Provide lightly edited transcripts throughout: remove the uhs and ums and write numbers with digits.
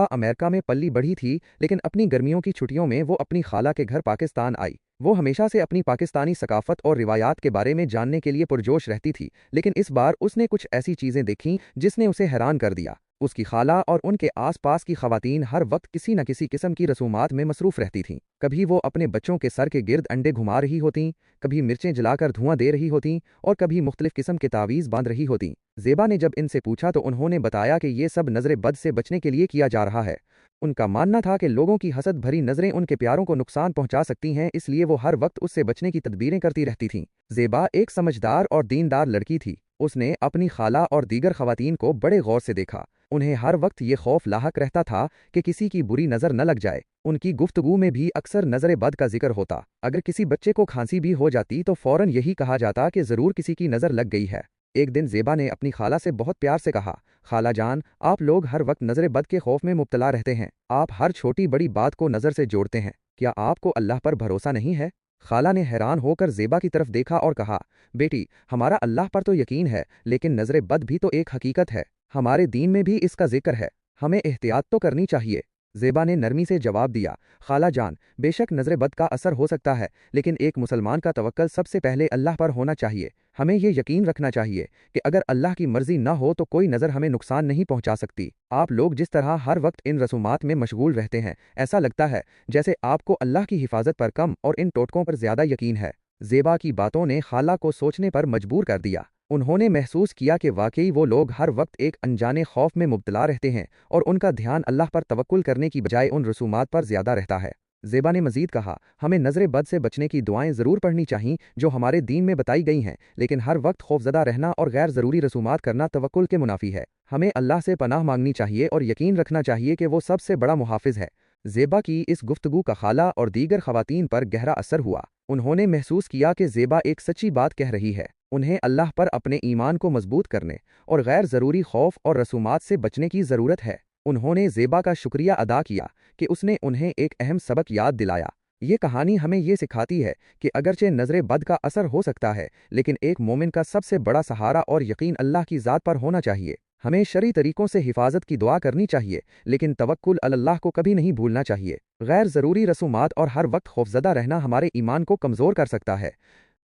America में पली बढ़ी थी, लेकिन अपनी गर्मियों की छुट्टियों में वो अपनी खाला के घर पाकिस्तान आई। वो हमेशा से अपनी पाकिस्तानी सकाफत और रिवायात के बारे में जानने के लिए पुरजोश रहती थी, लेकिन इस बार उसने कुछ ऐसी चीज़ें देखीं जिसने उसे हैरान कर दिया। उसकी खाला और उनके आसपास की खवातीन हर वक्त किसी न किसी किस्म की रसूमात में मसरूफ़ रहती थीं। कभी वो अपने बच्चों के सर के गिर्द अंडे घुमा रही होतीं, कभी मिर्चें जलाकर धुआं दे रही होतीं और कभी मुख्तलिफ किस्म के तावीज़ बांध रही होतीं। ज़ेबा ने जब इनसे पूछा तो उन्होंने बताया कि ये सब नज़र बद से बचने के लिए किया जा रहा है। उनका मानना था कि लोगों की हसद भरी नज़रें उनके प्यारों को नुकसान पहुंचा सकती हैं, इसलिए वो हर वक्त उससे बचने की तदबीरें करती रहती थीं। ज़ेबा एक समझदार और दीनदार लड़की थी। उसने अपनी खाला और दीगर खवातीन को बड़े गौर से देखा। उन्हें हर वक्त ये खौफ लाहक रहता था कि किसी की बुरी नज़र न लग जाए। उनकी गुफ्तगू में भी अक्सर नज़र बद का जिक्र होता। अगर किसी बच्चे को खांसी भी हो जाती तो फ़ौरन यही कहा जाता कि ज़रूर किसी की नज़र लग गई है। एक दिन ज़ेबा ने अपनी खाला से बहुत प्यार से कहा, खाला जान, आप लोग हर वक्त नज़र बद के खौफ में मुब्तला रहते हैं। आप हर छोटी बड़ी बात को नज़र से जोड़ते हैं। क्या आपको अल्लाह पर भरोसा नहीं है? खाला ने हैरान होकर ज़ेबा की तरफ देखा और कहा, बेटी, हमारा अल्लाह पर तो यकीन है, लेकिन नज़र बद भी तो एक हकीकत है। हमारे दीन में भी इसका जिक्र है। हमें एहतियात तो करनी चाहिए। ज़ेबा ने नरमी से जवाब दिया, खाला जान, बेशक नज़र बद का असर हो सकता है, लेकिन एक मुसलमान का तवक्कल सबसे पहले अल्लाह पर होना चाहिए। हमें ये यकीन रखना चाहिए कि अगर अल्लाह की मर्जी न हो तो कोई नज़र हमें नुकसान नहीं पहुंचा सकती। आप लोग जिस तरह हर वक्त इन रसूमात में मशगूल रहते हैं, ऐसा लगता है जैसे आपको अल्लाह की हिफाजत पर कम और इन टोटकों पर ज़्यादा यकीन है। ज़ेबा की बातों ने खाला को सोचने पर मजबूर कर दिया। उन्होंने महसूस किया कि वाकई वो लोग हर वक्त एक अनजाने खौफ में मुब्तला रहते हैं और उनका ध्यान अल्लाह पर तवक्कुल करने की बजाय उन रसूमात पर ज़्यादा रहता है। ज़ेबा ने मज़ीद कहा, हमें नज़र बद से बचने की दुआएं ज़रूर पढ़नी चाहिए जो हमारे दीन में बताई गई हैं, लेकिन हर वक्त खौफज़दा रहना और गैर ज़रूरी रसूमात करना तवक्कुल के मुनाफी है। हमें अल्लाह से पनाह मांगनी चाहिए और यकीन रखना चाहिए कि वो सबसे बड़ा मुहाफ़िज़ है। ज़ेबा की इस गुफ्तगू का खाला और दीगर खवातीन पर गहरा असर हुआ। उन्होंने महसूस किया कि ज़ेबा एक सच्ची बात कह रही है। उन्हें अल्लाह पर अपने ईमान को मजबूत करने और गैर ज़रूरी खौफ और रसूमात से बचने की ज़रूरत है। उन्होंने ज़ेबा का शुक्रिया अदा किया कि उसने उन्हें एक अहम सबक याद दिलाया। ये कहानी हमें ये सिखाती है कि अगरचे नज़र बद का असर हो सकता है, लेकिन एक मोमिन का सबसे बड़ा सहारा और यकीन अल्लाह की ज़ात पर होना चाहिए। हमें शरई तरीकों से हिफाजत की दुआ करनी चाहिए, लेकिन तवक्कुल अल्लाह को कभी नहीं भूलना चाहिए। गैर ज़रूरी रसूमात और हर वक्त खौफज़दा रहना हमारे ईमान को कमज़ोर कर सकता है।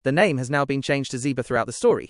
The name has now been changed to Zeba throughout the story.